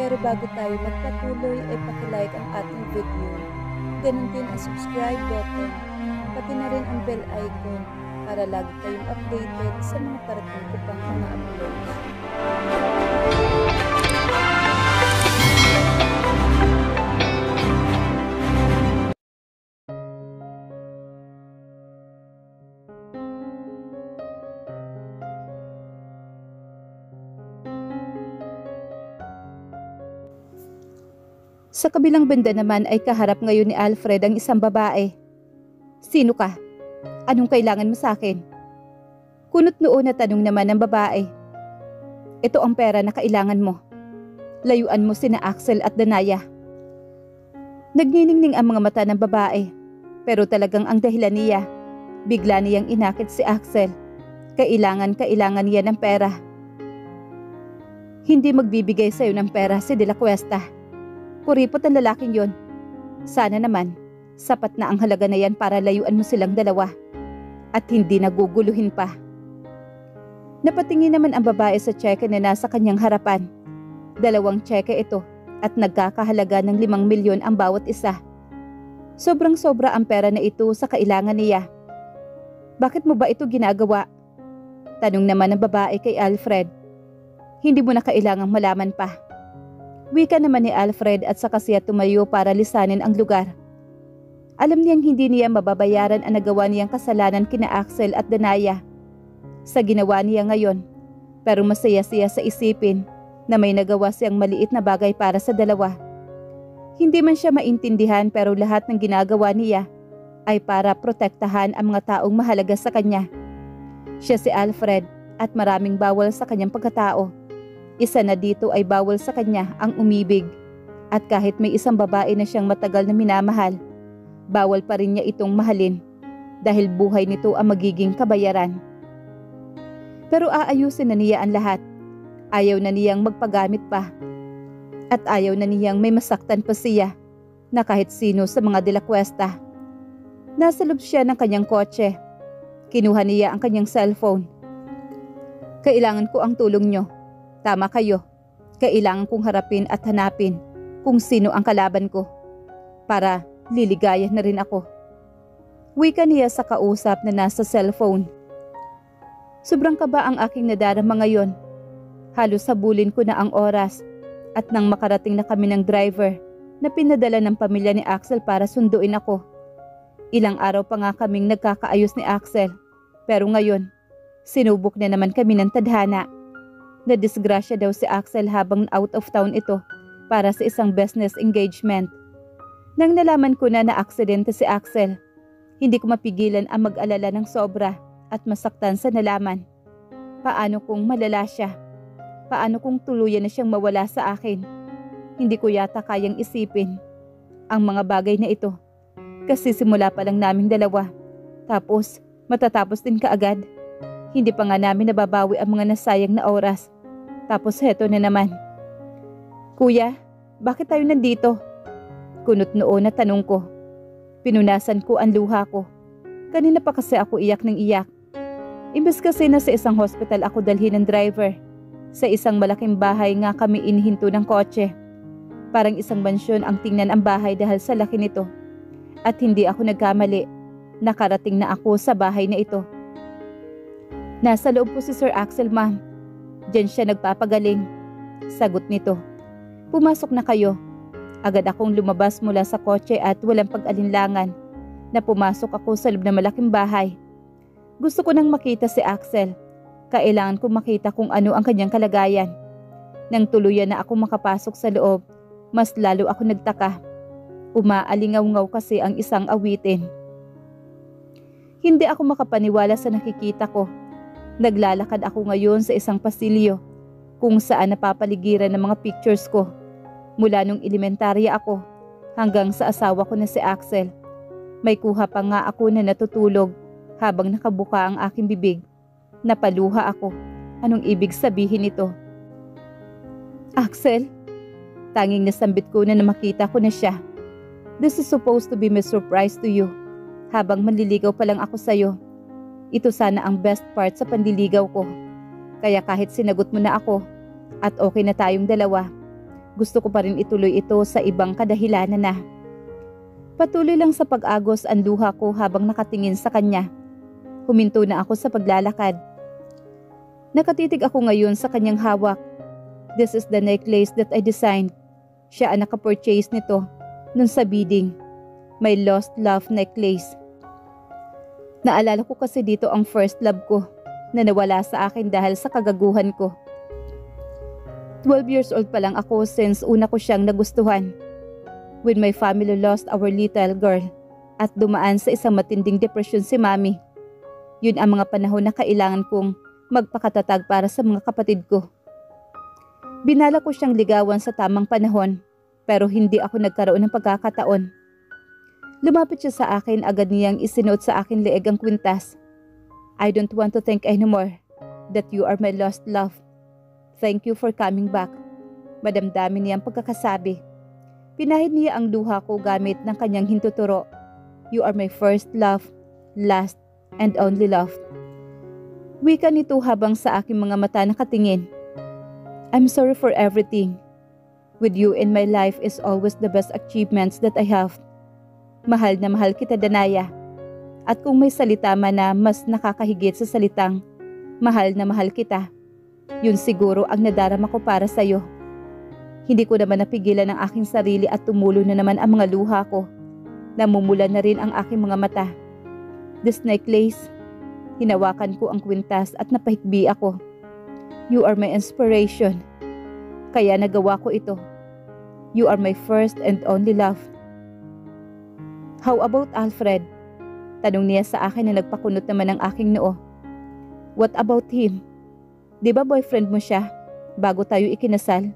Pero bago tayo magpatuloy ay pakilike ang ating video. Ganun din ang subscribe button, pati na rin ang bell icon para lagi kayong updated sa mga parating ko pang mga uploads. Sa kabilang banda naman ay kaharap ngayon ni Alfred ang isang babae. "Sino ka? Anong kailangan mo sa akin?" Kunot noon na tanong naman ng babae. "Ito ang pera na kailangan mo. Layuan mo sina Axel at Danaya." Nagniningning ang mga mata ng babae, pero talagang ang dahilan niya, bigla niyang inakit si Axel. Kailangan niya ng pera. "Hindi magbibigay sa'yo ng pera si De La Cuesta. Kuripot ang lalaking yon. Sana naman, sapat na ang halaga na yan para layuan mo silang dalawa. At hindi naguguluhin pa." Napatingin naman ang babae sa tseke na nasa kanyang harapan. 2 tseke ito at nagkakahalaga ng 5 milyon ang bawat isa. Sobrang-sobra ang pera na ito sa kailangan niya. "Bakit mo ba ito ginagawa?" Tanong naman ng babae kay Alfred. "Hindi mo na kailangang malaman pa." Wika naman ni Alfred at saka siya tumayo para lisanin ang lugar. Alam niyang hindi niya mababayaran ang nagawa niyang kasalanan kina Axel at Danaya sa ginawa niya ngayon, pero masaya siya sa isipin na may nagawa siyang maliit na bagay para sa dalawa. Hindi man siya maintindihan pero lahat ng ginagawa niya ay para protektahan ang mga taong mahalaga sa kanya. Siya si Alfred at maraming bawal sa kanyang pagkatao. Isa na dito ay bawal sa kanya ang umibig. At kahit may isang babae na siyang matagal na minamahal, bawal pa rin niya itong mahalin dahil buhay nito ang magiging kabayaran. Pero aayusin na niya ang lahat. Ayaw na niyang magpagamit pa. At ayaw na niyang may masaktan pa siya na kahit sino sa mga De La Cuesta. Nasa loob siya ng kanyang kotse. Kinuha niya ang kanyang cellphone. "Kailangan ko ang tulong niyo. Tama kayo. Kailangan kong harapin at hanapin kung sino ang kalaban ko para liligaya na rin ako." Wika niya sa kausap na nasa cellphone. "Sobrang kaba ang aking nadarama ngayon. Halos habulin ko na ang oras at nang makarating na kami ng driver na pinadala ng pamilya ni Axel para sunduin ako. Ilang araw pa nga kaming nagkakaayos ni Axel, pero ngayon, sinubok na naman kami ng tadhana. Nadisgrasya daw si Axel habang out of town ito para sa isang business engagement. Nang nalaman ko na aksidente si Axel, hindi ko mapigilan ang mag-alala ng sobra at masaktan sa nalaman. Paano kung malala siya? Paano kung tuluyan na siyang mawala sa akin? Hindi ko yata kayang isipin ang mga bagay na ito. Kasi simula pa lang naming dalawa. Tapos matatapos din kaagad. Hindi pa nga namin nababawi ang mga nasayang na oras. Tapos heto na naman." "Kuya, bakit tayo nandito?" Kunot noon na tanong ko. Pinunasan ko ang luha ko. Kanina pa kasi ako iyak ng iyak. Imbes kasi na sa isang hospital ako dalhin ng driver. Sa isang malaking bahay nga kami inihinto ng kotse. Parang isang mansyon ang tingnan ang bahay dahil sa laki nito. At hindi ako nagkamali. Nakarating na ako sa bahay na ito. "Nasa loob po si Sir Axel, ma'am. Diyan siya nagpapagaling." Sagot nito. "Pumasok na kayo." Agad akong lumabas mula sa kotse at walang pag-alinlangan na pumasok ako sa loob ng malaking bahay. Gusto ko nang makita si Axel. Kailangan kong makita kung ano ang kanyang kalagayan. Nang tuluyan na ako makapasok sa loob, mas lalo ako nagtaka. Umaalingaw-ngaw kasi ang isang awitin. Hindi ako makapaniwala sa nakikita ko. Naglalakad ako ngayon sa isang pasilyo kung saan napapaligiran ng mga pictures ko. Mula nung elementarya ako hanggang sa asawa ko na si Axel. May kuha pa nga ako na natutulog habang nakabuka ang aking bibig. Napaluha ako. Anong ibig sabihin nito? "Axel?" Tanging nasambit ko na makita ko na siya. "This is supposed to be my surprise to you. Habang manliligaw pa lang ako sa'yo. Ito sana ang best part sa panliligaw ko. Kaya kahit sinagot mo na ako at okay na tayong dalawa, gusto ko pa rin ituloy ito sa ibang kadahilanan na. Patuloy lang sa pag-agos ang luha ko habang nakatingin sa kanya. Huminto na ako sa paglalakad. Nakatitig ako ngayon sa kanyang hawak. This is the necklace that I designed. Siya ang nakapurchase nito nun sa bidding. My lost love necklace. Naalala ko kasi dito ang first love ko na nawala sa akin dahil sa kagaguhan ko. 12 years old pa lang ako since una ko siyang nagustuhan. When my family lost our little girl at dumaan sa isang matinding depresyon si Mami. Yun ang mga panahon na kailangan kong magpakatatag para sa mga kapatid ko. Binala ko siyang ligawan sa tamang panahon pero hindi ako nagkaroon ng pagkakataon. Lumapit siya sa akin, agad niyang isinuot sa akin leeg ang kwintas. I don't want to think anymore that you are my lost love. Thank you for coming back. Madamdamin niya ang pagkakasabi. Pinahid niya ang luha ko gamit ng kanyang hintuturo. You are my first love, last, and only love. Wika nito habang sa aking mga mata nakatingin. I'm sorry for everything. With you in my life is always the best achievements that I have. Mahal na mahal kita, Danaya. At kung may salita man na mas nakakahigit sa salitang mahal na mahal kita, yun siguro ang nadarama ko para sa'yo. Hindi ko naman napigilan ang aking sarili at tumulo na naman ang mga luha ko. Namumula na rin ang aking mga mata. This necklace, hinawakan ko ang kwintas at napahikbi ako. You are my inspiration. Kaya nagawa ko ito. You are my first and only love. How about Alfred? Tanong niya sa akin na nagpakunot naman ng aking noo. What about him? Di ba boyfriend mo siya bago tayo ikinasal?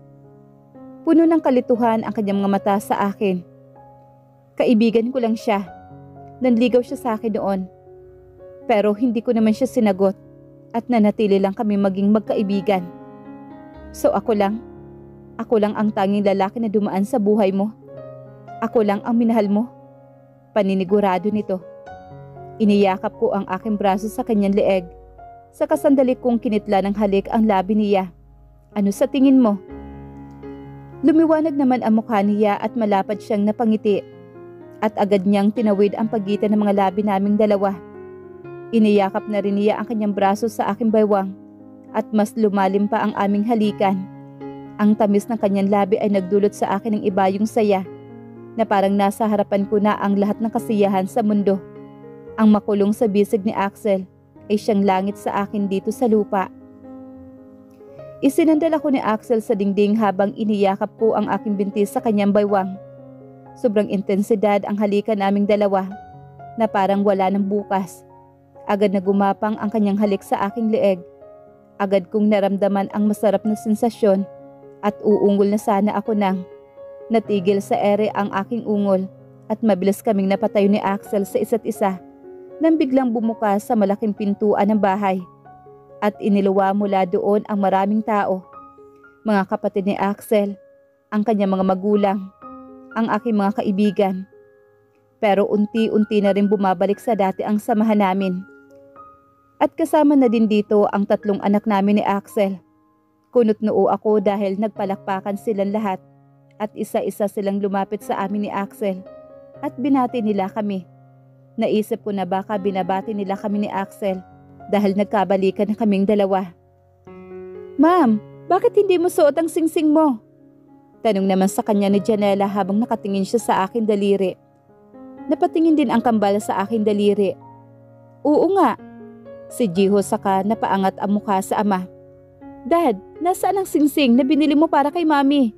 Puno ng kalituhan ang kanyang mga mata sa akin. Kaibigan ko lang siya. Nanligaw siya sa akin noon. Pero hindi ko naman siya sinagot at nanatili lang kami maging magkaibigan. So ako lang ang tanging lalaki na dumaan sa buhay mo. Ako lang ang minahal mo. Paninigurado nito. Iniyakap ko ang aking braso sa kanyang leeg. Sa kasandali kong kinitla ng halik ang labi niya. Ano sa tingin mo? Lumiwanag naman ang mukha niya at malapad siyang napangiti. At agad niyang tinawid ang pagitan ng mga labi naming dalawa. Iniyakap na rin niya ang kanyang braso sa aking baywang. At mas lumalim pa ang aming halikan. Ang tamis ng kanyang labi ay nagdulot sa akin ng ibayong saya. Na parang nasa harapan ko na ang lahat ng kasiyahan sa mundo. Ang makulong sa bisig ni Axel ay siyang langit sa akin dito sa lupa. Isinandal ako ni Axel sa dingding habang iniyakap ko ang aking binti sa kanyang baywang. Sobrang intensidad ang halikan naming dalawa na parang wala ng bukas. Agad na gumapang ang kanyang halik sa aking leeg. Agad kong naramdaman ang masarap na sensasyon at uungol na sana ako nang natigil sa ere ang aking ungol at mabilis kaming napatayo ni Axel sa isa't isa nang biglang bumukas sa malaking pintuan ng bahay. At iniluwa mula doon ang maraming tao. Mga kapatid ni Axel, ang kanyang mga magulang, ang aking mga kaibigan. Pero unti-unti na rin bumabalik sa dati ang samahan namin. At kasama na din dito ang 3 anak namin ni Axel. Kunot noo ako dahil nagpalakpakan silang lahat at isa-isa silang lumapit sa amin ni Axel at binati nila kami. Naisip ko na baka binabati nila kami ni Axel dahil nagkabalikan na kaming dalawa. Ma'am, bakit hindi mo suot ang singsing mo? Tanong naman sa kanya ni Janela habang nakatingin siya sa aking daliri. Napatingin din ang kambal sa aking daliri. Oo nga. Si Jiho saka napaangat ang mukha sa ama. Dad, nasaan ang singsing na binili mo para kay Mami?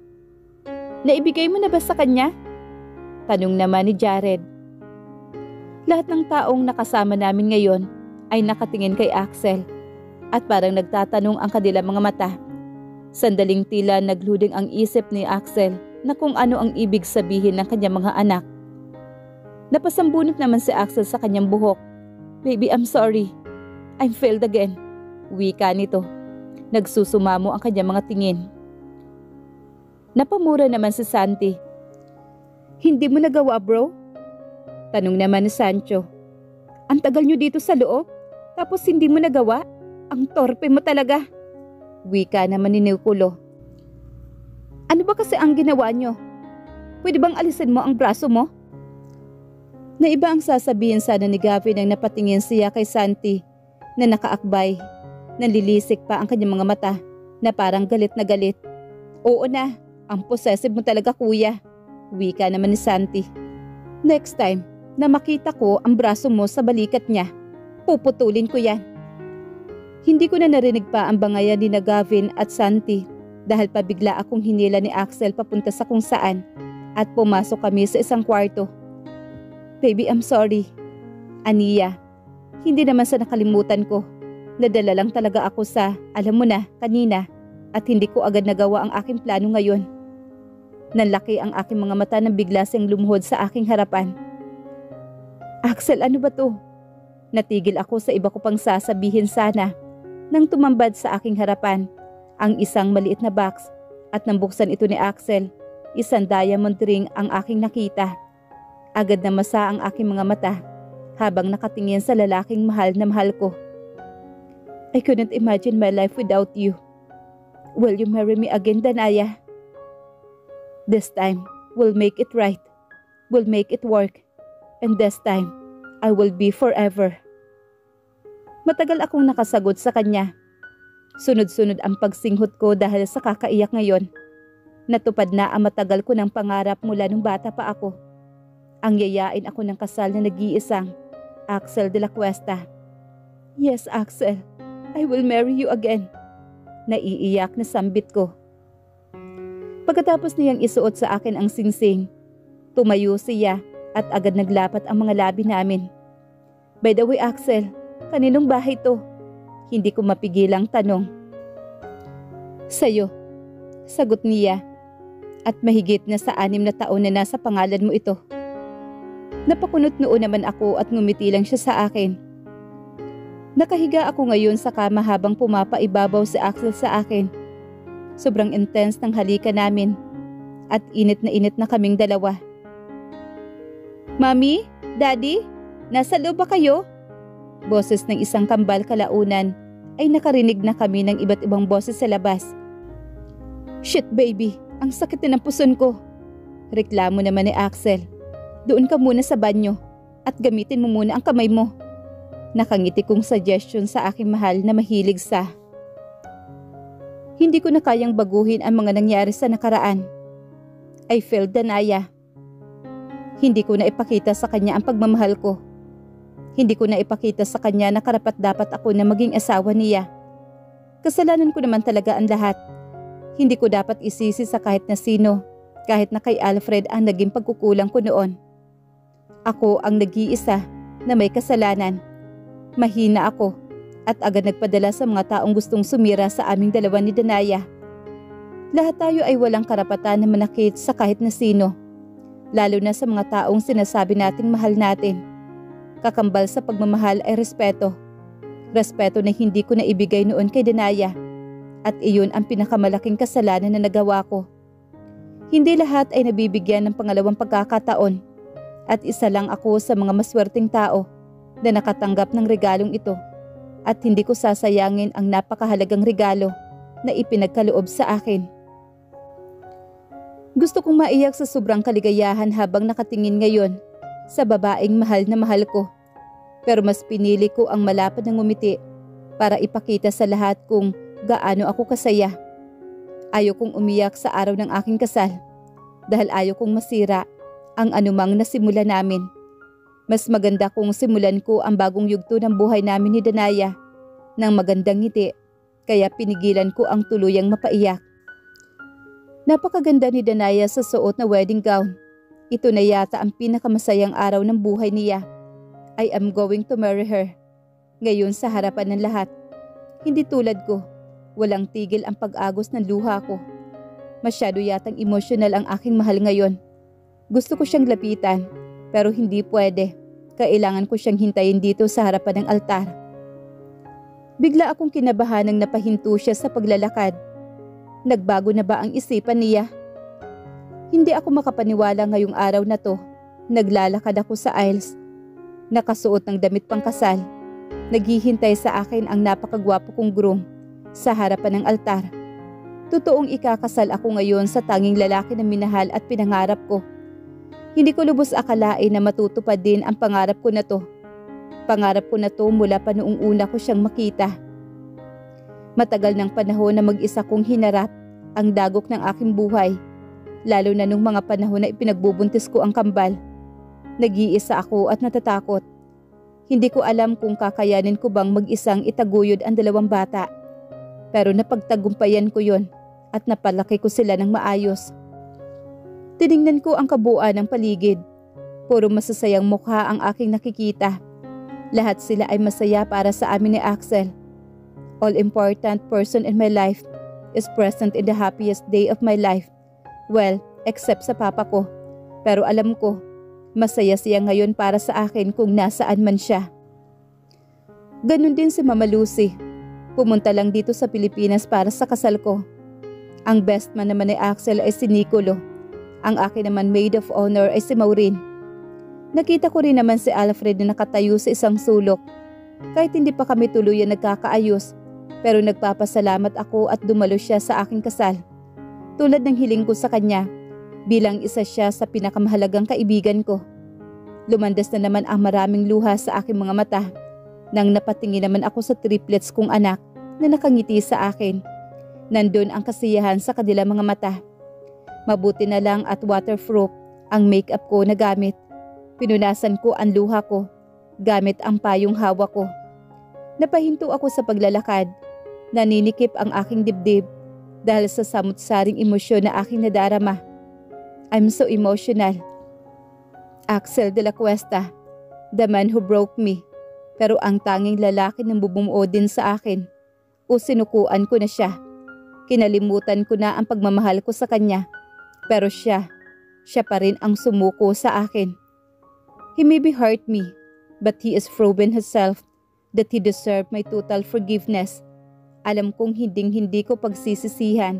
Naibigay mo na ba sa kanya? Tanong naman ni Jared. Lahat ng taong nakasama namin ngayon ay nakatingin kay Axel at parang nagtatanong ang kanilang mga mata. Sandaling tila nagluding ang isip ni Axel na kung ano ang ibig sabihin ng kanyang mga anak. Napasambunot naman si Axel sa kanyang buhok. Baby, I'm sorry. I'm failed again. Wika nito. Nagsusumamo ang kanyang mga tingin. Napamura naman si Santi. Hindi mo nagawa, bro? Tanong naman ni Sancho. Ang tagal nyo dito sa loob, tapos hindi mo nagawa? Ang torpe mo talaga. Wika naman ni Niculo. Ano ba kasi ang ginawa nyo? Pwede bang alisin mo ang braso mo? Na iba ang sasabihin sana ni Gavin nang napatingin siya kay Santi na nakaakbay. Nanlilisik pa ang kanyang mga mata na parang galit na galit. Oo na, ang possessive mo talaga kuya. Wika naman ni Santi. Next time na makita ko ang braso mo sa balikat niya, puputulin ko yan. Hindi ko na narinig pa ang bangayan ni Gavin at Santi dahil pabigla akong hinila ni Axel papunta sa kung saan at pumasok kami sa isang kwarto. Baby, I'm sorry. Aniya, hindi naman sa nakalimutan ko. Nadala lang talaga ako sa, alam mo na, kanina at hindi ko agad nagawa ang aking plano ngayon. Nanlaki ang aking mga mata nang bigla siyang lumuhod sa aking harapan. Axel, ano ba to? Natigil ako sa iba ko pang sasabihin sana nang tumambad sa aking harapan ang isang maliit na box at nang buksan ito ni Axel, isang diamond ring ang aking nakita. Agad na masa ang aking mga mata habang nakatingin sa lalaking mahal na mahal ko. I couldn't imagine my life without you. Will you marry me again, Danaya? This time, we'll make it right. We'll make it work. And this time, I will be forever. Matagal akong nakasagot sa kanya. Sunod-sunod ang pagsinghot ko dahil sa kakaiyak ngayon. Natupad na ang matagal ko ng pangarap mula nung bata pa ako. Ang yayain ako ng kasal na nag-iisang Axel de la Cuesta. Yes, Axel, I will marry you again. Naiiyak na sambit ko. Pagkatapos niyang isuot sa akin ang singsing, tumayo siya at agad naglapat ang mga labi namin. By the way, Axel, kaninong bahay to? Hindi ko mapigilang tanong. Sa'yo, sagot niya. At mahigit na sa 6 na taon na nasa pangalan mo ito. Napakunot noon naman ako at ngumiti lang siya sa akin. Nakahiga ako ngayon sa kama habang pumapaibabaw si Axel sa akin. Sobrang intense ng halika namin at init na kaming dalawa. Mami, Daddy, nasa loob ba kayo? Boses ng isang kambal kalaunan ay nakarinig na kami ng iba't ibang boses sa labas. Shit baby, ang sakit na ng puson ko. Reklamo naman ni Axel. Doon ka muna sa banyo at gamitin mo muna ang kamay mo. Nakangiti kong suggestion sa aking mahal na mahilig sa. Hindi ko na kayang baguhin ang mga nangyari sa nakaraan. I felt Danaya. Hindi ko na ipakita sa kanya ang pagmamahal ko. Hindi ko na ipakita sa kanya na karapat-dapat ako na maging asawa niya. Kasalanan ko naman talaga ang lahat. Hindi ko dapat isisi sa kahit na sino, kahit na kay Alfred ang naging pagkukulang ko noon. Ako ang nag-iisa na may kasalanan. Mahina ako at agad nagpadala sa mga taong gustong sumira sa aming dalawa ni Danaya. Lahat tayo ay walang karapatan na manakit sa kahit na sino, lalo na sa mga taong sinasabi nating mahal natin. Kakambal sa pagmamahal ay respeto. Respeto na hindi ko naibigay noon kay Danaya at iyon ang pinakamalaking kasalanan na nagawa ko. Hindi lahat ay nabibigyan ng pangalawang pagkakataon. At isa lang ako sa mga maswerteng tao na nakatanggap ng regalong ito at hindi ko sasayangin ang napakahalagang regalo na ipinagkaloob sa akin. Gusto kong maiyak sa sobrang kaligayahan habang nakatingin ngayon sa babaeng mahal na mahal ko. Pero mas pinili ko ang malapad na ngumiti para ipakita sa lahat kung gaano ako kasaya. Ayaw kong umiyak sa araw ng aking kasal dahil ayaw kong masira ang anumang nasimula namin. Mas maganda kung simulan ko ang bagong yugto ng buhay namin ni Danaya ng magandang ngiti, kaya pinigilan ko ang tuluyang mapaiyak. Napakaganda ni Danaya sa suot na wedding gown. Ito na yata ang pinakamasayang araw ng buhay niya. I am going to marry her. Ngayon sa harapan ng lahat. Hindi tulad ko, walang tigil ang pag-agos ng luha ko. Masyado yatang emosyonal ang aking mahal ngayon. Gusto ko siyang lapitan, pero hindi pwede. Kailangan ko siyang hintayin dito sa harapan ng altar. Bigla akong kinabahan nang napahinto siya sa paglalakad. Nagbago na ba ang isipan niya? Hindi ako makapaniwala ngayong araw na to. Naglalakad ako sa aisles. Nakasuot ng damit pangkasal. Naghihintay sa akin ang napakagwapo kong groom sa harapan ng altar. Totoong ikakasal ako ngayon sa tanging lalaki na minahal at pinangarap ko. Hindi ko lubos akalain na matutupad din ang pangarap ko na to. Pangarap ko na to mula pa noong una ko siyang makita. Matagal ng panahon na mag-isa kong hinarap ang dagok ng aking buhay, lalo na nung mga panahon na ipinagbubuntis ko ang kambal. Nag-iisa ako at natatakot. Hindi ko alam kung kakayanin ko bang mag-isang itaguyod ang 2 bata. Pero napagtagumpayan ko yon at napalaki ko sila ng maayos. Tiningnan ko ang kabuuan ng paligid. Puro masasayang mukha ang aking nakikita. Lahat sila ay masaya para sa amin ni Axel. All-important person in my life is present in the happiest day of my life. Well, except sa papa ko. Pero alam ko, masaya siya ngayon para sa akin kung nasaan man siya. Ganun din si Mama Lucy. Pumunta lang dito sa Pilipinas para sa kasal ko. Ang best man naman ni Axel ay si Nicolo. Ang akin naman maid of honor ay si Maureen. Nakita ko rin naman si Alfred na nakatayo sa isang sulok. Kahit hindi pa kami tuluyan nagkakaayos, pero nagpapasalamat ako at dumalo siya sa aking kasal. Tulad ng hiling ko sa kanya, bilang isa siya sa pinakamahalagang kaibigan ko. Lumandas na naman ang maraming luha sa aking mga mata nang napatingin naman ako sa triplets kong anak na nakangiti sa akin. Nandun ang kasiyahan sa kanilang mga mata. Mabuti na lang at waterproof ang makeup ko na gamit. Pinunasan ko ang luha ko gamit ang payong hawak ko. Napahinto ako sa paglalakad. Naninikip ang aking dibdib dahil sa samut-saring emosyon na aking nadarama. I'm so emotional. Axel de la Cuesta, the man who broke me, pero ang tanging lalaki ng bubumuo din sa akin. O sinukuan ko na siya. Kinalimutan ko na ang pagmamahal ko sa kanya. Pero siya pa rin ang sumuko sa akin. He maybe hurt me, but he has proven himself that he deserved my total forgiveness. Alam kong hinding-hindi ko pagsisisihan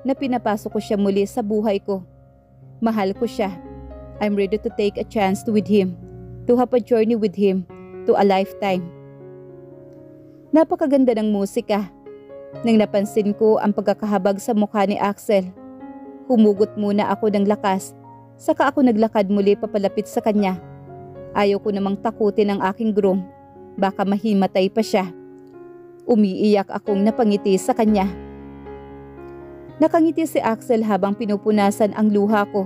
na pinapasok ko siya muli sa buhay ko. Mahal ko siya. I'm ready to take a chance with him, to have a journey with him, to a lifetime. Napakaganda ng musika. Nang napansin ko ang pagkakahabag sa mukha ni Axel, humugot muna ako ng lakas, saka ako naglakad muli papalapit sa kanya. Ayaw ko namang takutin ang aking groom, baka mahimatay pa siya. Umiiyak akong napangiti sa kanya. Nakangiti si Axel habang pinupunasan ang luha ko.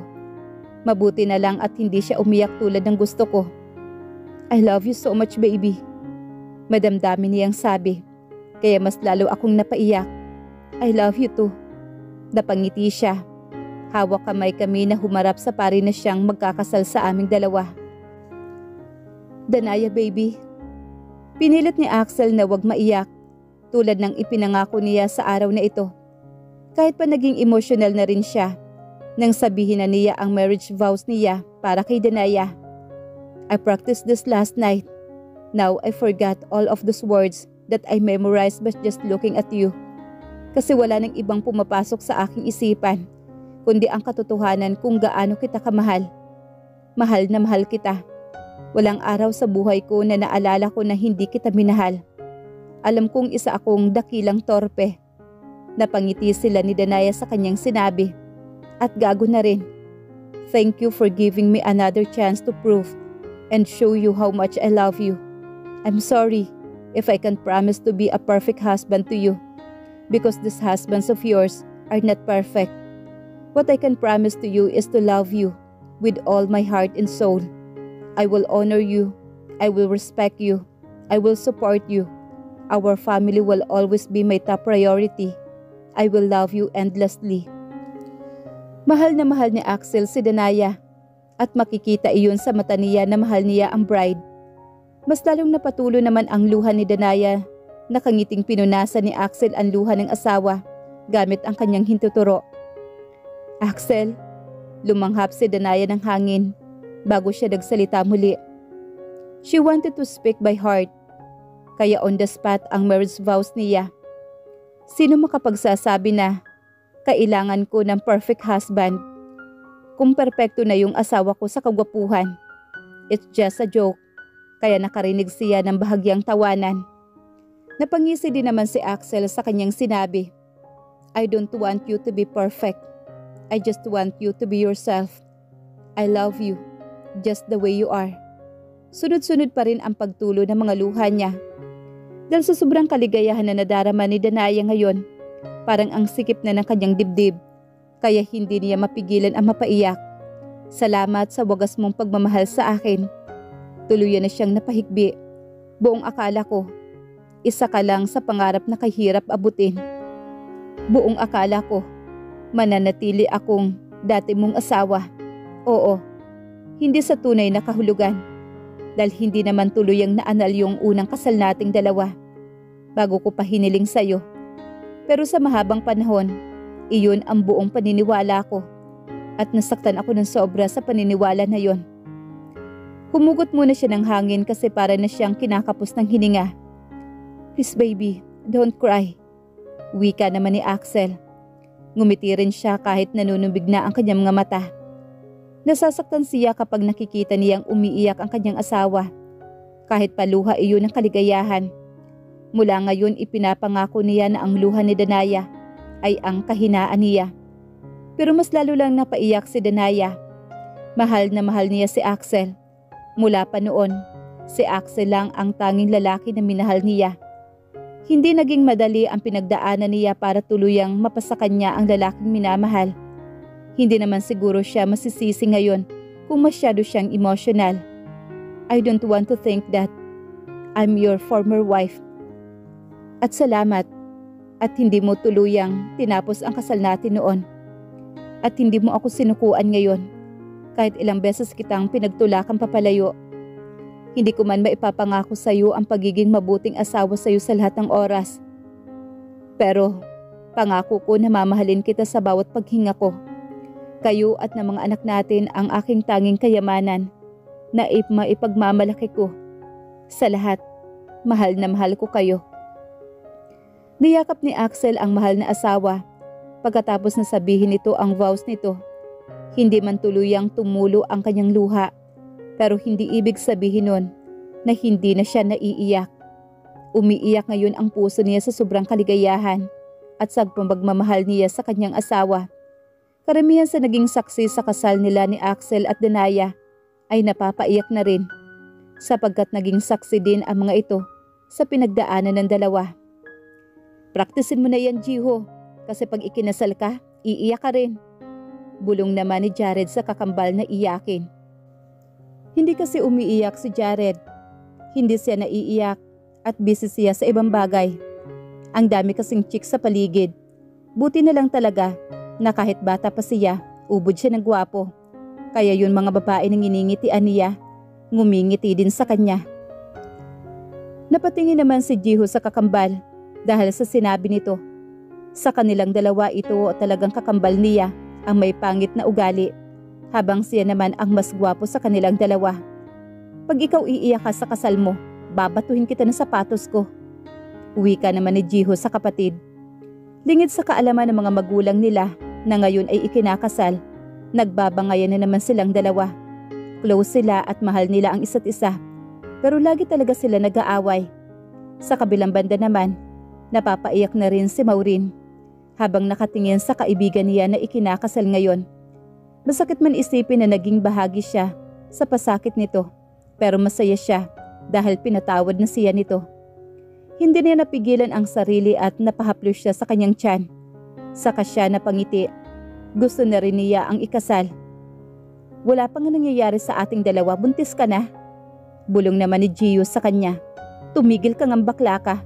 Mabuti na lang at hindi siya umiyak tulad ng gusto ko. I love you so much, baby. Madamdamin niyang sabi, kaya mas lalo akong napaiyak. I love you too. Napangiti siya. Hawak kamay kami na humarap sa pari na siyang magkakasal sa aming dalawa. Danaya, baby. Pinilit ni Axel na wag maiyak, tulad ng ipinangako niya sa araw na ito. Kahit pa naging emotional na rin siya, nang sabihin na niya ang marriage vows niya para kay Danaya. I practiced this last night. Now I forgot all of those words that I memorized by just looking at you. Kasi wala nang ibang pumapasok sa aking isipan, kundi ang katotohanan kung gaano kita kamahal. Mahal na mahal kita. Walang araw sa buhay ko na naalala ko na hindi kita minahal. Alam kong isa akong dakilang torpe. Napangiti sila ni Danaya sa kanyang sinabi. At gago na rin. Thank you for giving me another chance to prove and show you how much I love you. I'm sorry if I can't promise to be a perfect husband to you, because these husbands of yours are not perfect. What I can promise to you is to love you with all my heart and soul. I will honor you. I will respect you. I will support you. Our family will always be my top priority. I will love you endlessly. Mahal na mahal ni Axel si Danaya, at makikita iyon sa mata niya na mahal niya ang bride. Mas lalong napatulo naman ang luha ni Danaya. Nakangiting pinunasan ni Axel ang luha ng asawa gamit ang kanyang hintuturo. Axel, lumanghap si Danaya ng hangin bago siya nagsalita muli. She wanted to speak by heart, kaya on the spot ang marriage vows niya. Sino makapagsasabi na kailangan ko ng perfect husband kung perpekto na yung asawa ko sa kagwapuhan? It's just a joke, kaya nakarinig siya ng bahagyang tawanan. Napangisi din naman si Axel sa kanyang sinabi. I don't want you to be perfect. I just want you to be yourself. I love you, just the way you are. Sunod-sunod pa rin ang pagtulo ng mga luha niya. Dahil sa sobrang kaligayahan na nadarama ni Danaya ngayon, parang ang sikip na ng kanyang dibdib, kaya hindi niya mapigilan ang mapaiyak. Salamat sa wagas mong pagmamahal sa akin. Tuluyan na siyang napahigbi. Buong akala ko, isa ka lang sa pangarap na kahirap abutin. Buong akala ko, mananatili akong dati mong asawa. Oo, hindi sa tunay na kahulugan. Dahil hindi naman tuluyang naanal yung unang kasal nating dalawa bago ko pa hiniling sa'yo. Pero sa mahabang panahon, iyon ang buong paniniwala ko at nasaktan ako ng sobra sa paniniwala na yon. Humugot muna siya ng hangin kasi para na siyang kinakapos ng hininga. Please baby, don't cry. Wika naman ni Axel. Ngumiti rin siya kahit nanunubig na ang kanyang mga mata. Nasasaktan siya kapag nakikita niyang umiiyak ang kanyang asawa. Kahit paluha iyon ng kaligayahan. Mula ngayon ipinapangako niya na ang luha ni Danaya ay ang kahinaan niya. Pero mas lalo lang napaiyak si Danaya. Mahal na mahal niya si Axel. Mula pa noon, si Axel lang ang tanging lalaki na minahal niya. Hindi naging madali ang pinagdaanan niya para tuluyang mapasa kanya ang lalaking minamahal. Hindi naman siguro siya masisisi ngayon kung masyado siyang emotional. I don't want to think that I'm your former wife. At salamat at hindi mo tuluyang tinapos ang kasal natin noon. At hindi mo ako sinukuan ngayon kahit ilang beses kitang pinagtulakang papalayo. Hindi ko man maipapangako sa iyo ang pagiging mabuting asawa sa iyo sa lahat ng oras. Pero pangako ko na mamahalin kita sa bawat paghinga ko. Kayo at ng mga anak natin ang aking tanging kayamanan na maipagmamalaki ko. Sa lahat, mahal na mahal ko kayo. Niyakap ni Axel ang mahal na asawa. Pagkatapos na sabihin nito ang vows nito, hindi man tuluyang tumulo ang kanyang luha. Pero hindi ibig sabihin nun na hindi na siya naiiyak. Umiiyak ngayon ang puso niya sa sobrang kaligayahan at sa pagmamahal niya sa kanyang asawa. Karamihan sa naging saksi sa kasal nila ni Axel at Danaya ay napapaiyak na rin sapagkat naging saksi din ang mga ito sa pinagdaanan ng dalawa. Praktisin mo na yan, Jiho, kasi pag ikinasal ka, iiyak ka rin. Bulong naman ni Jared sa kakambal na iyakin. Hindi kasi umiiyak si Jared. Hindi siya naiiyak at busy siya sa ibang bagay. Ang dami kasing chicks sa paligid. Buti na lang talaga na kahit bata pa siya, ubod siya ng gwapo. Kaya yun mga babae nang iningitian niya, ngumingiti din sa kanya. Napatingin naman si Jiho sa kakambal dahil sa sinabi nito. Sa kanilang dalawa ito talagang kakambal niya ang may pangit na ugali, habang siya naman ang mas gwapo sa kanilang dalawa. Pag ikaw iiyak ka sa kasal mo, babatuhin kita ng sapatos ko. Wika naman ni Jiho sa kapatid. Lingid sa kaalaman ng mga magulang nila na ngayon ay ikinakasal, nagbabangayan na naman silang dalawa. Close sila at mahal nila ang isa't isa, pero lagi talaga sila nag-aaway. Sa kabilang banda naman, napapaiyak na rin si Maureen habang nakatingin sa kaibigan niya na ikinakasal ngayon. Masakit man isipin na naging bahagi siya sa pasakit nito, pero masaya siya dahil pinatawad na siya nito. Hindi niya napigilan ang sarili at napahaplos siya sa kanyang tiyan. Saka siya napangiti. Gusto na rin niya ang ikasal. Wala pang nangyayari sa ating dalawa, buntis ka na. Bulong naman ni Gio sa kanya. Tumigil ka ngang bakla ka.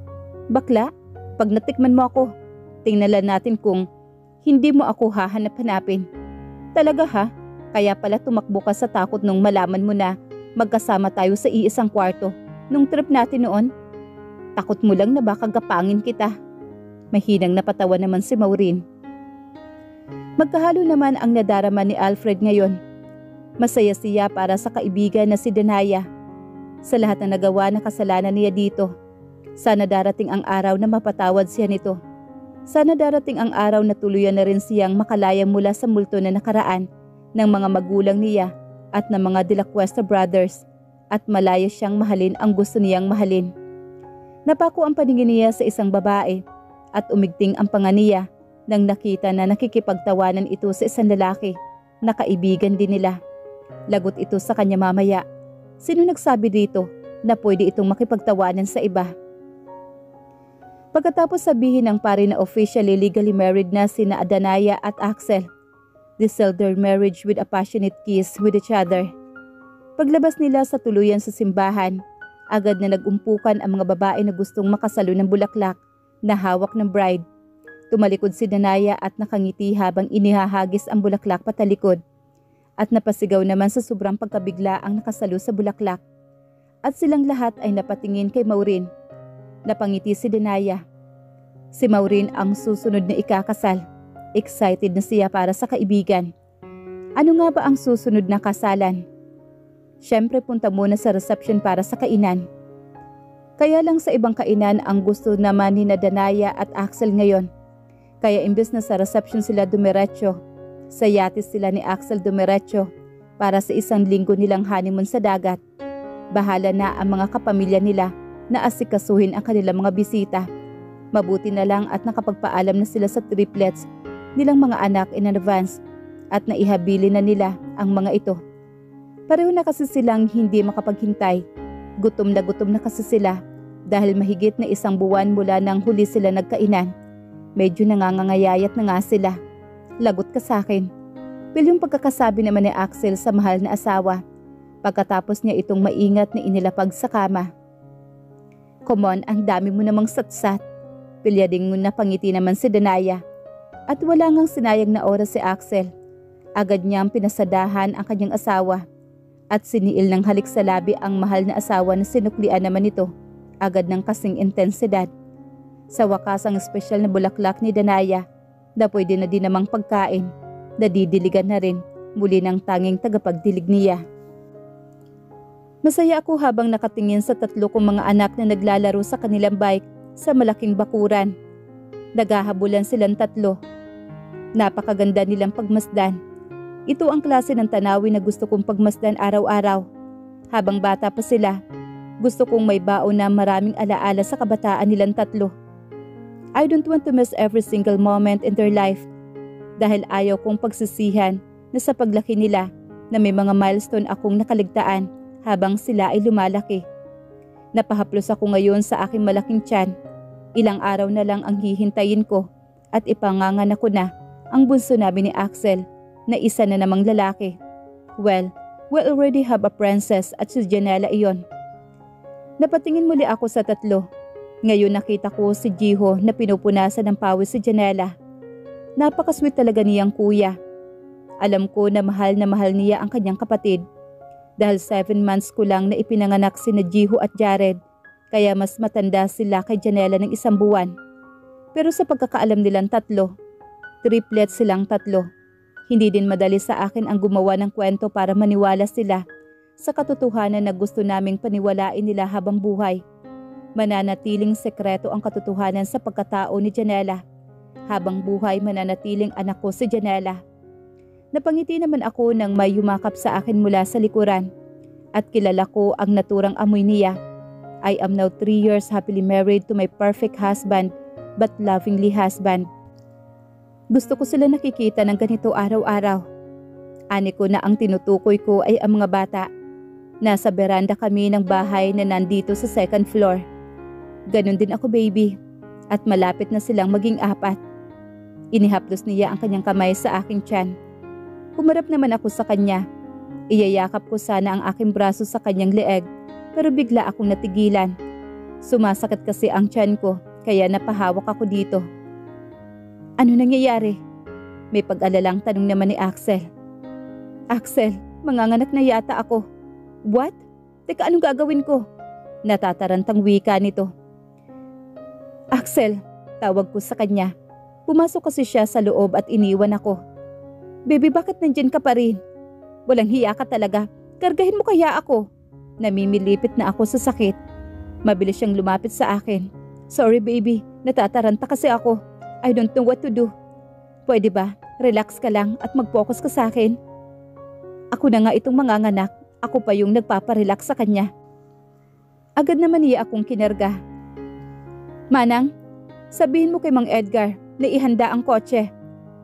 Bakla? Pag natikman mo ako, tingnan lang natin kung hindi mo ako hahanap-hanapin. Talaga ha? Kaya pala tumakbo ka sa takot nung malaman mo na magkasama tayo sa iisang kwarto nung trip natin noon. Takot mo lang na baka gapangin kita. Mahinang napatawa naman si Maureen. Magkahalo naman ang nadarama ni Alfred ngayon. Masaya siya para sa kaibigan na si Danaya. Sa lahat na nagawa na kasalanan niya dito, sana darating ang araw na mapatawad siya nito. Sana darating ang araw na tuluyan na rin siyang makalaya mula sa multo na nakaraan ng mga magulang niya at ng mga De La Cuesta brothers at malaya siyang mahalin ang gusto niyang mahalin. Napako ang paningin niya sa isang babae at umigting ang panga niya nang nakita na nakikipagtawanan ito sa isang lalaki na kaibigan din nila. Lagot ito sa kanya mamaya. Sino nagsabi dito na pwede itong makipagtawanan sa iba? Pagkatapos sabihin ng pare na officially legally married na sina Danaya at Axel, they sealed their marriage with a passionate kiss with each other. Paglabas nila sa tuluyan sa simbahan, agad na nag-umpukan ang mga babae na gustong makasalo ng bulaklak na hawak ng bride. Tumalikod si Danaya at nakangiti habang inihahagis ang bulaklak patalikod. At napasigaw naman sa sobrang pagkabigla ang nakasalo sa bulaklak. At silang lahat ay napatingin kay Maureen. Napangiti si Danaya. Si Maureen ang susunod na ikakasal. Excited na siya para sa kaibigan. Ano nga ba ang susunod na kasalan? Siyempre punta muna sa reception para sa kainan. Kaya lang sa ibang kainan ang gusto naman ni Danaya at Axel ngayon. Kaya imbes na sa reception sila dumiretso, sa yates sila ni Axel dumiretso para sa isang linggo nilang honeymoon sa dagat. Bahala na ang mga kapamilya nila na asikasuhin ang kanilang mga bisita. Mabuti na lang at nakapagpaalam na sila sa triplets nilang mga anak in advance at naihabili na nila ang mga ito. Pareho na kasi silang hindi makapaghintay. Gutom na kasi sila dahil mahigit na 1 buwan mula nang huli sila nagkainan. Medyo nangangayayat na nga sila. Lagot ka sa akin. Yung pagkakasabi naman ni Axel sa mahal na asawa pagkatapos niya itong maingat na inilapag sa kama. Come on, ang dami mo namang satsat. Pilyading na pangiti naman si Danaya. At wala ngang sinayang na oras si Axel. Agad niyang pinasadahan ang kanyang asawa. At siniil ng halik sa labi ang mahal na asawa na sinuklian naman ito. Agad ng kasing intensidad. Sa wakas ang espesyal na bulaklak ni Danaya na pwede na din namang pagkain. Nadidiligan na rin muli ng tanging tagapagdilig niya. Masaya ako habang nakatingin sa 3 kong mga anak na naglalaro sa kanilang bike sa malaking bakuran. Naghahabulan silang 3. Napakaganda nilang pagmasdan. Ito ang klase ng tanawin na gusto kong pagmasdan araw-araw. Habang bata pa sila, gusto kong may baon na maraming alaala sa kabataan nilang 3. I don't want to miss every single moment in their life dahil ayaw kong pagsisihan na sa paglaki nila na may mga milestone akong nakaligtaan habang sila ay lumalaki. Napahaplos ako ngayon sa aking malaking tiyan. Ilang araw na lang ang hihintayin ko at ipanganganak ko na ang bunso namin ni Axel na isa na namang lalaki. Well, we already have a princess at si Janela iyon. Napatingin muli ako sa 3. Ngayon nakita ko si Jiho na pinupunasan ng pawis si Janela. Napakasweet talaga niyang kuya. Alam ko na mahal niya ang kanyang kapatid. Dahil 7 months ko lang na ipinanganak si Jiho at Jared, kaya mas matanda sila kay Janela ng 1 buwan. Pero sa pagkakaalam nilang 3, triplets silang 3. Hindi din madali sa akin ang gumawa ng kwento para maniwala sila sa katotohanan na gusto naming paniwalain nila habang buhay. Mananatiling sekreto ang katotohanan sa pagkatao ni Janela. Habang buhay mananatiling anak ko si Janela. Napangiti naman ako nang may yumakap sa akin mula sa likuran at kilala ko ang naturang amoy niya. I am now 3 years happily married to my perfect husband but lovingly husband. Gusto ko sila nakikita ng ganito araw-araw. Ani ko na ang tinutukoy ko ay ang mga bata. Nasa beranda kami ng bahay na nandito sa 2nd floor. Ganon din ako baby at malapit na silang maging 4. Inihaplos niya ang kanyang kamay sa aking tiyan. Humarap naman ako sa kanya. Iyayakap ko sana ang aking braso sa kanyang leeg pero bigla akong natigilan. Sumasakit kasi ang tiyan ko kaya napahawak ako dito. Ano nangyayari? May pag-alalang tanong naman ni Axel. Axel, manganganak na yata ako. What? Teka, anong gagawin ko? Natatarantang wika nito. Axel, tawag ko sa kanya. Pumasok kasi siya sa loob at iniwan ako. Baby, bakit nandyan ka pa rin? Walang hiya ka talaga. Kargahin mo kaya ako. Namimilipit na ako sa sakit. Mabilis siyang lumapit sa akin. Sorry baby, natataranta kasi ako. I don't know what to do. Pwede ba? Relax ka lang at mag-focus ka sa akin. Ako na nga itong manganganak. Ako pa yung nagpaparelax sa kanya. Agad naman niya akong kinarga. Manang, sabihin mo kay Mang Edgar na ihanda ang kotse.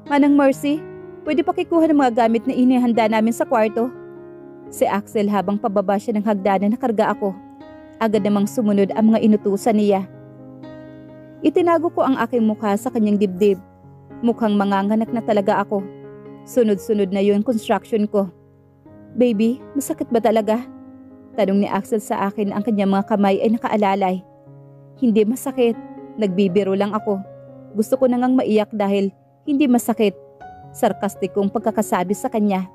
Manang Mercy, pwede pakikuha ng mga gamit na inihanda namin sa kwarto? Si Axel habang pababa siya ng hagdanan nakarga ako. Agad namang sumunod ang mga inutusan niya. Itinago ko ang aking mukha sa kanyang dibdib. Mukhang manganganak na talaga ako. Sunod-sunod na yung construction ko. Baby, masakit ba talaga? Tanong ni Axel sa akin, ang kanyang mga kamay ay nakaalalay. Hindi masakit, nagbibiro lang ako. Gusto ko nang maiyak dahil hindi masakit. Sarkastikong pagkakasabi sa kanya.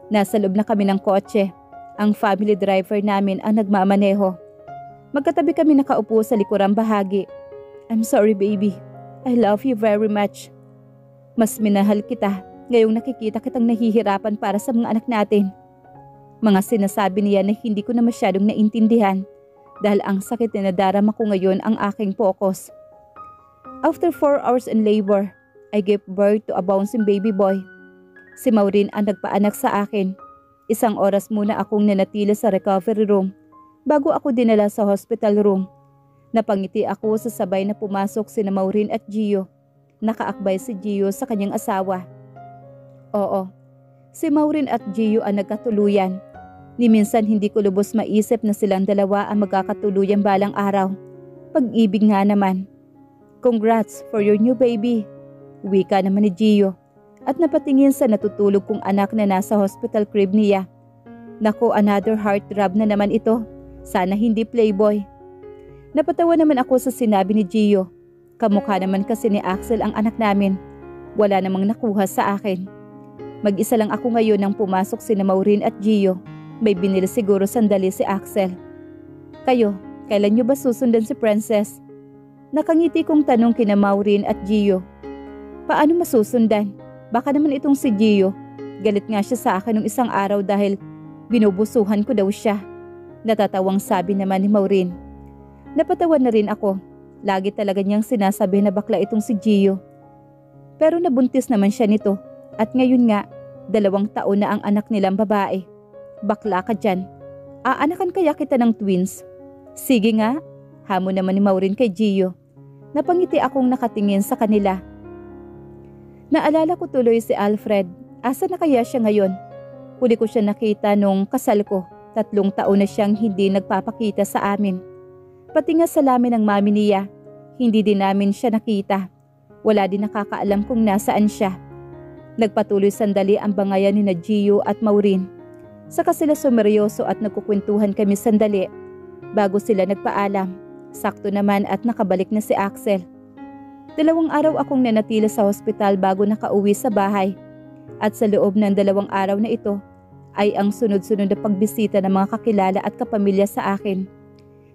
Nasa loob na kami ng kotse. Ang family driver namin ang nagmamaneho. Magkatabi kami nakaupo sa likurang bahagi. I'm sorry baby, I love you very much. Mas minahal kita ngayong nakikita kitang nahihirapan para sa mga anak natin. Mga sinasabi niya na hindi ko na masyadong naintindihan dahil ang sakit na nadarama ko ngayon ang aking focus. After 4 hours in labor, I gave birth to a bouncing baby boy. Si Maureen ang nagpaanak sa akin. 1 oras muna akong nanatili sa recovery room bago ako dinala sa hospital room. Napangiti ako sa sabay na pumasok sina Maureen at Gio. Nakaakbay si Gio sa kanyang asawa. Oo, si Maureen at Gio ang nagkatuluyan. Ni minsan hindi ko lubos maisip na silang dalawa ang magkakatuluyan balang araw. Pag-ibig nga naman. Congrats for your new baby. Wika naman ni Gio at napatingin sa natutulog kong anak na nasa hospital crib niya. Naku, another heartthrob na naman ito. Sana hindi playboy. Napatawa naman ako sa sinabi ni Gio. Kamukha naman kasi ni Axel ang anak namin. Wala namang nakuha sa akin. Mag-isa lang ako ngayon nang pumasok sina Maureen at Gio. May binili siguro sandali si Axel. Kayo, kailan nyo ba susundan si Princess? Nakangiti kong tanong kina Maureen at Gio. Paano masusundan? Baka naman itong si Gio. Galit nga siya sa akin nung isang araw dahil binubusuhan ko daw siya. Natatawang sabi naman ni Maureen. Napatawa na rin ako. Lagi talaga niyang sinasabi na bakla itong si Gio. Pero nabuntis naman siya nito. At ngayon nga, 2 taon na ang anak nilang babae. Bakla ka dyan. Aanakan kaya kita ng twins? Sige nga, hamon naman ni Maureen kay Gio. Napangiti akong nakatingin sa kanila. Naalala ko tuloy si Alfred. Asa na kaya siya ngayon? Huli ko siya nakita nung kasal ko. 3 taon na siyang hindi nagpapakita sa amin. Pati nga sa lamin ng mami niya, hindi din namin siya nakita. Wala din nakakaalam kung nasaan siya. Nagpatuloy sandali ang bangayan ni Gio at Maureen. Saka sila sumeryoso at nagkukwentuhan kami sandali bago sila nagpaalam. Sakto naman at nakabalik na si Axel. 2 araw akong nanatili sa hospital bago nakauwi sa bahay. At sa loob ng 2 araw na ito ay ang sunod-sunod na pagbisita ng mga kakilala at kapamilya sa akin.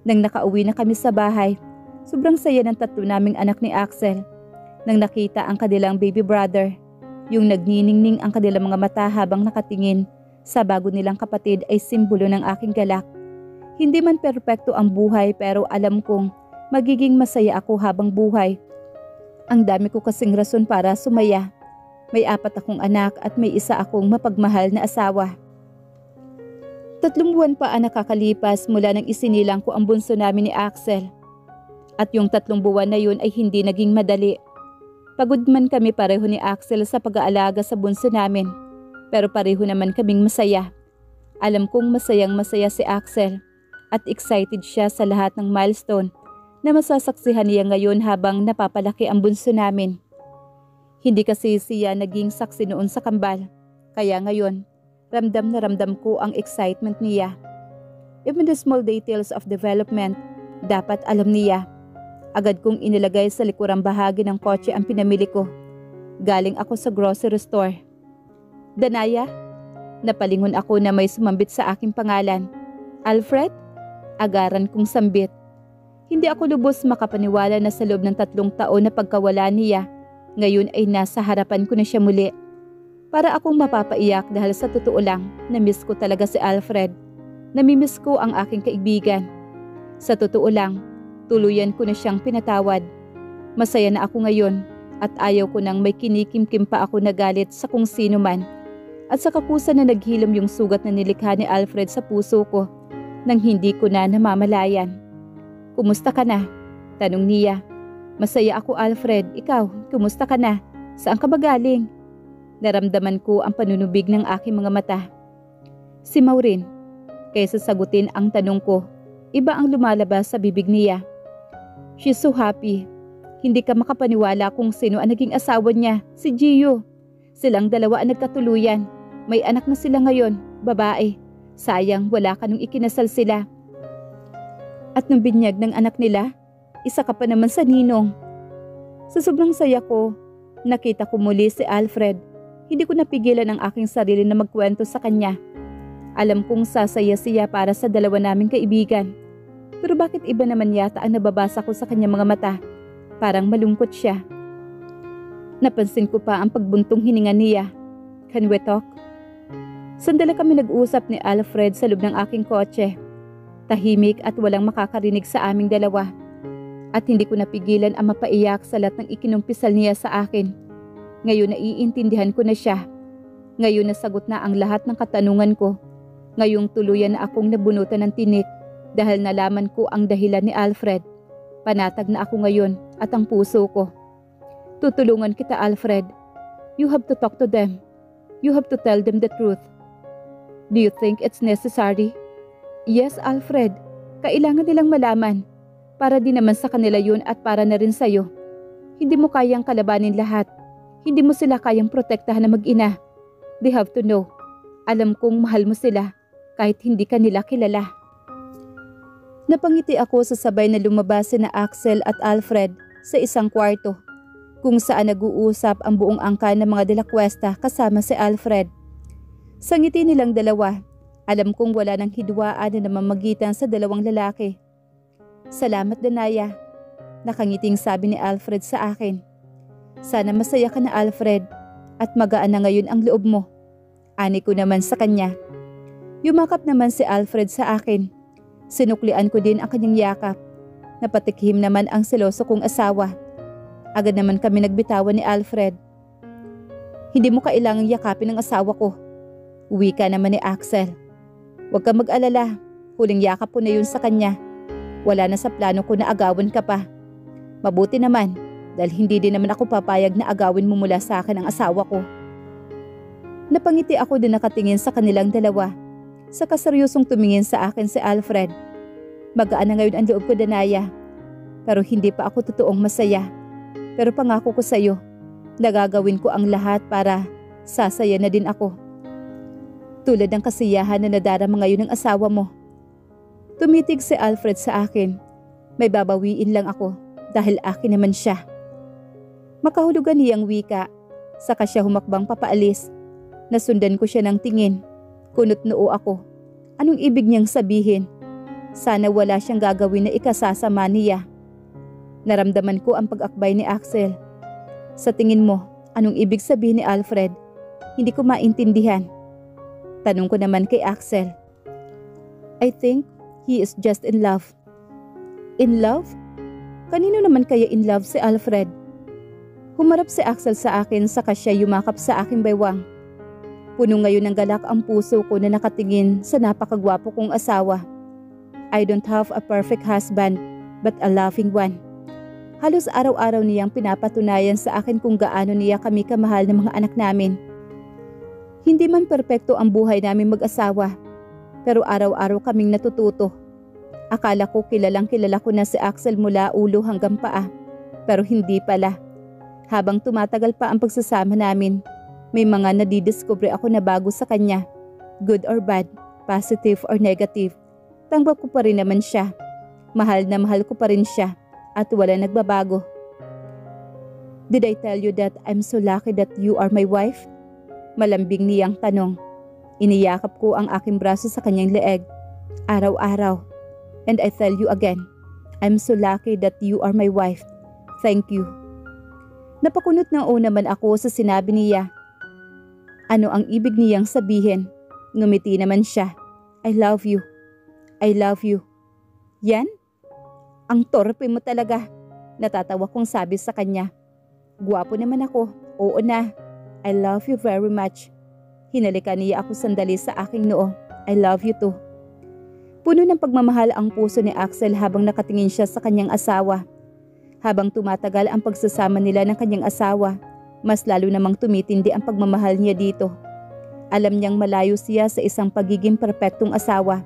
Nang nakauwi na kami sa bahay, sobrang saya ng 3 naming anak ni Axel. Nang nakita ang kanilang baby brother, yung nagniningning ang kanilang mga mata habang nakatingin sa bago nilang kapatid ay simbolo ng aking galak. Hindi man perpekto ang buhay pero alam kong magiging masaya ako habang buhay. Ang dami ko kasing rason para sumaya. May 4 akong anak at may 1 akong mapagmahal na asawa. 3 buwan pa ang nakakalipas mula nang isinilang ko ang bunso namin ni Axel. At yung 3 buwan na yun ay hindi naging madali. Pagod man kami pareho ni Axel sa pag-aalaga sa bunso namin. Pero pareho naman kaming masaya. Alam kong masayang-masaya si Axel at excited siya sa lahat ng milestone na masasaksihan niya ngayon habang napapalaki ang bunso namin. Hindi kasi siya naging saksi noon sa kambal, kaya ngayon ramdam na ramdam ko ang excitement niya. Even the small details of development, dapat alam niya. Agad kong inilagay sa likurang bahagi ng kotse ang pinamili ko. Galing ako sa grocery store. Danaya, napalingon ako na may sumambit sa aking pangalan. Alfred? Agaran kong sambit. Hindi ako lubos makapaniwala na sa loob ng 3 taon na pagkawala niya, ngayon ay nasa harapan ko na siya muli. Para akong mapapaiyak dahil sa totoo lang, na-miss ko talaga si Alfred. Namimiss ko ang aking kaibigan. Sa totoo lang, tuluyan ko na siyang pinatawad. Masaya na ako ngayon at ayaw ko nang may kinikimkim pa ako na galit sa kung sino man. At sa kapusan na naghilom yung sugat na nilikha ni Alfred sa puso ko nang hindi ko na namamalayan. Kumusta ka na? Tanong niya. Masaya ako, Alfred. Ikaw, kumusta ka na? Saan ka ba galing? Naramdaman ko ang panunubig ng aking mga mata. Si Maureen, kaysa sagutin ang tanong ko, iba ang lumalabas sa bibig niya. She's so happy. Hindi ka makapaniwala kung sino ang naging asawa niya, si Gio. Silang dalawa ang nagkatuluyan. May anak na sila ngayon, babae. Sayang, wala ka nung ikinasal sila. At nung binyag ng anak nila, isa ka pa naman sa ninong. Sa sobrang saya ko, nakita ko muli si Alfred. Hindi ko napigilan ang aking sarili na magkwento sa kanya. Alam kong sasaya siya para sa dalawa naming kaibigan. Pero bakit iba naman yata ang nababasa ko sa kanyang mga mata? Parang malungkot siya. Napansin ko pa ang pagbuntong hininga niya. Can we talk? Sandali kami nag-usap ni Alfred sa loob ng aking kotse. Tahimik at walang makakarinig sa aming dalawa. At hindi ko napigilan ang mapaiyak sa lahat ng ikinumpisal niya sa akin. Ngayon naiintindihan ko na siya. Ngayon nasagot na ang lahat ng katanungan ko. Ngayong tuluyan na akong nabunutan ng tinik dahil nalaman ko ang dahilan ni Alfred. Panatag na ako ngayon at ang puso ko. Tutulungan kita, Alfred. You have to talk to them. You have to tell them the truth. Do you think it's necessary? Yes, Alfred. Kailangan nilang malaman. Para din naman sa kanila yun at para na rin sa'yo. Hindi mo kayang kalabanin lahat. Hindi mo sila kayang protektahan na mag-ina. They have to know. Alam kong mahal mo sila kahit hindi ka nila kilala. Napangiti ako sa sabay na lumabas na Axel at Alfred sa isang kwarto kung saan nag-uusap ang buong angkan ng mga de la Cuesta kasama si Alfred. Sa ngiti nilang dalawa, alam kong wala nang hidwaan na namamagitan sa dalawang lalaki. Salamat, Danaya. Nakangiting sabi ni Alfred sa akin. Sana masaya ka na, Alfred, at magaan na ngayon ang loob mo. Ani ko naman sa kanya. Yumakap naman si Alfred sa akin. Sinuklian ko din ang kanyang yakap. Napatikhim naman ang seloso kong asawa. Agad naman kami nagbitawan ni Alfred. Hindi mo kailangang yakapin ang asawa ko. Uwi ka naman ni Axel. Huwag ka mag-alala. Huling yakap ko na yun sa kanya. Wala na sa plano ko na agawan ka pa. Mabuti naman dahil hindi din naman ako papayag na agawin mo mula sa akin ang asawa ko. Napangiti ako din nakatingin sa kanilang dalawa. Sa kaseryosong tumingin sa akin si Alfred. Magaan na ngayon ang loob ko, Danaya. Pero hindi pa ako totoong masaya. Pero pangako ko sa iyo, nagagawin ko ang lahat para sasaya na din ako. Tulad ng kasiyahan na nadarama ngayon ng asawa mo. Tumitig si Alfred sa akin. May babawiin lang ako dahil akin naman siya. Makahulugan niyang wika. Saka siya humakbang papaalis. Nasundan ko siya ng tingin. Kunot noo ako. Anong ibig niyang sabihin? Sana wala siyang gagawin na ikasasama niya. Naramdaman ko ang pag-akbay ni Axel. Sa tingin mo, anong ibig sabihin ni Alfred? Hindi ko maintindihan. Tanong ko naman kay Axel. I think he is just in love. In love? Kanino naman kaya in love si Alfred? Humarap si Axel sa akin saka siya yumakap sa aking baywang. Puno ngayon ng galak ang puso ko na nakatingin sa napakagwapo kong asawa. I don't have a perfect husband, but a loving one. Halos araw-araw niyang pinapatunayan sa akin kung gaano niya kami kamahal ng mga anak namin. Hindi man perpekto ang buhay namin mag-asawa, pero araw-araw kaming natututo. Akala ko kilala ko na si Axel mula ulo hanggang paa, pero hindi pala. Habang tumatagal pa ang pagsasama namin, may mga nadidiskubre ako na bago sa kanya. Good or bad, positive or negative, tanggap ko pa rin naman siya. Mahal na mahal ko pa rin siya at wala nagbabago. Did I tell you that I'm so lucky that you are my wife? Malambing niyang tanong. Iniyakap ko ang aking braso sa kanyang leeg. Araw-araw. And I tell you again, I'm so lucky that you are my wife. Thank you. Napakunot na naman ako sa sinabi niya. Ano ang ibig niyang sabihin? Ngumiti naman siya. I love you. I love you. Yan? Ang torpe mo talaga. Natatawa kong sabi sa kanya. Guwapo naman ako. Oo na. I love you very much. Hinalikan niya ako sandali sa aking noo. I love you too. Puno ng pagmamahal ang puso ni Axel habang nakatingin siya sa kanyang asawa. Habang tumatagal ang pagsasama nila ng kanyang asawa, mas lalo namang tumitindi ang pagmamahal niya dito. Alam niyang malayo siya sa isang pagiging perpektong asawa,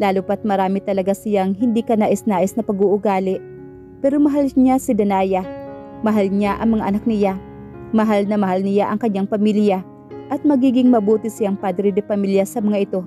lalo pat marami talaga siyang hindi kanais-nais na pag-uugali. Pero mahal niya si Danaya, mahal niya ang mga anak niya, mahal na mahal niya ang kanyang pamilya, at magiging mabuti siyang padre de pamilya sa mga ito.